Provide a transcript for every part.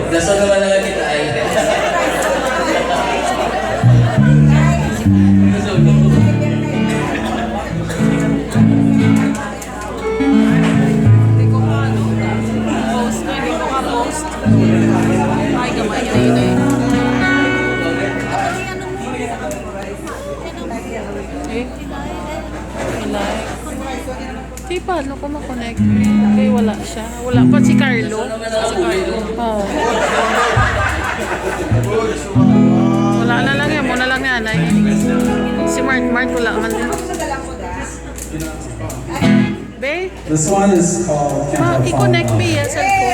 Daso naman lang kita ay. Hindi ko nga post na, hindi ko nga post. Ay, gamay na yun eh. Di paano ko makonect? Okay, wala siya. Wala pa si Carlo. Oo. Wala na lang yan. Muna lang yan. Ay. Si Mart wala man din. Be? This one is called Can't Help I-connect Falling me in yan sa phone.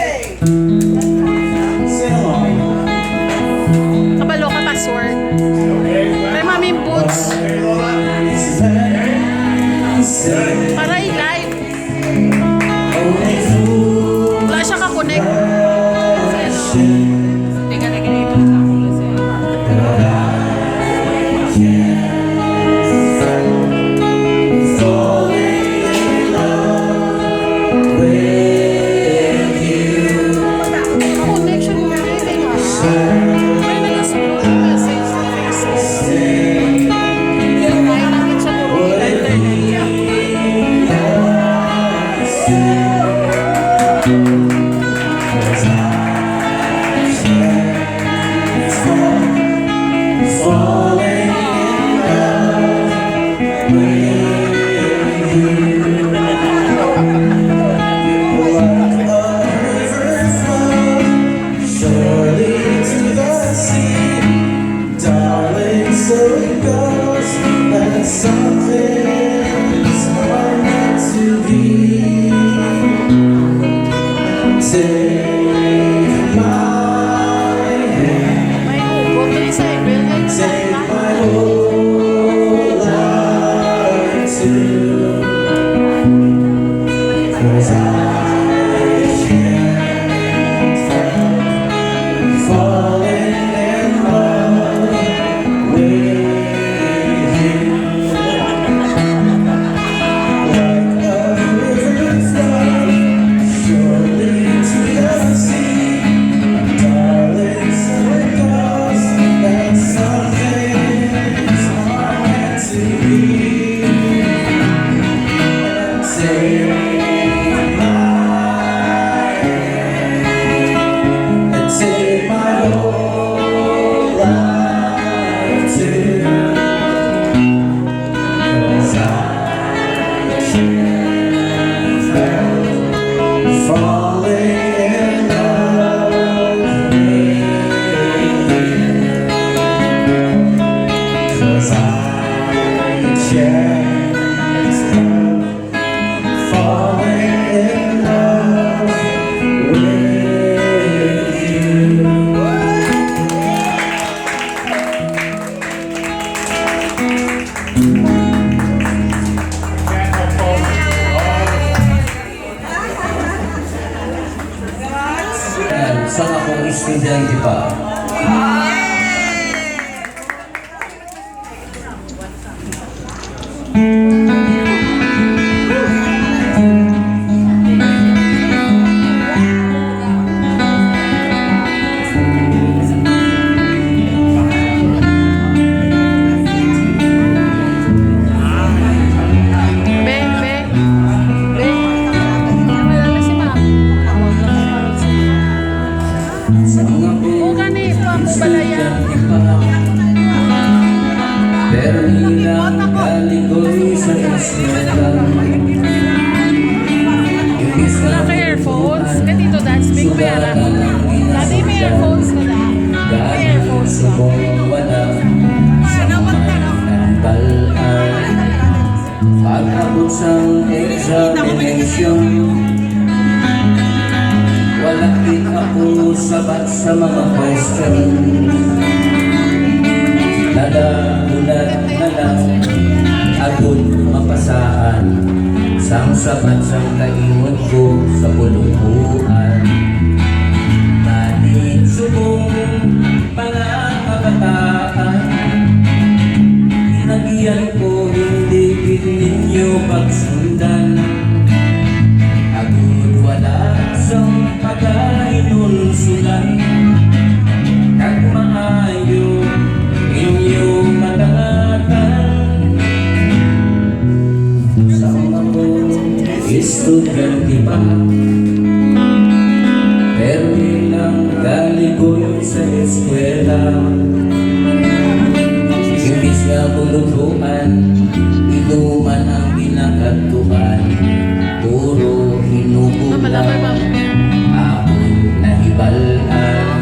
Love. Sing along. Kabalo ka password. Kay Mami Boots. Para i-live. Wala siya ka-connect. Hindi ka nag-enable sa ako kasi. Connection mo rin eh. May nag-scroll yung message sa Facebook. Ay, nakit siya puro internet niya. So it goes, that some things are meant to be. Take my hand, May hugot na isa eh. take my whole life too. 'Cause I can't help falling in love with you. Like a river flows surely to the sea, darling, so it goes, that some things are meant to be. Take my hand and take my whole life too. 'Cause I can't help falling in love with you. 'Cause I can't help falling in love with you. Sa akong estudyante pa. Be. Wala na si Ma'am. O gani po ako balaya. Pero ilang galing ko'y sa eskwela. Imbis Wala na ka earphones. Ganito dance big pera. Dati may earphones ko na. May earphones ko. subong wala sa ng balaan. Pag-abot sang examination, wala din ako sabat sa mga question. Nada pasaan sang sabat sang kaingon ko sa pulunguan. Manit subong mga kabataan, inagiyan ko hindi gid ninyo pagsundan. Agud wala sang pagkainunsulan, kag maayo inyo matangatan. Sa ako estudyante pa, pero ilang galigoy sa eskwela. Imbis nga bulutuan, inuman ang pinagatuan. Puro hinubulan, akong nahibalan.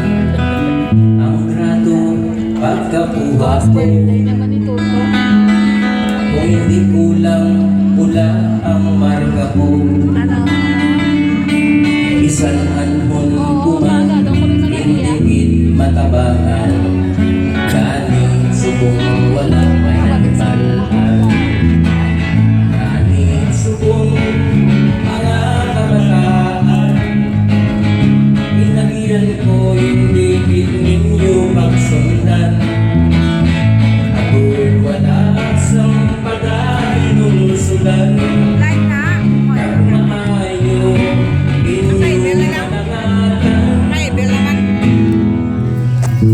Ang grato pagkapuha ko, Birthday naman ni Toto. kung hindi kulang pula ang marka ko. Ano? Isan anhon Oo, kuman, baga, daw kami hindi nag-iiyak. gid matabangan.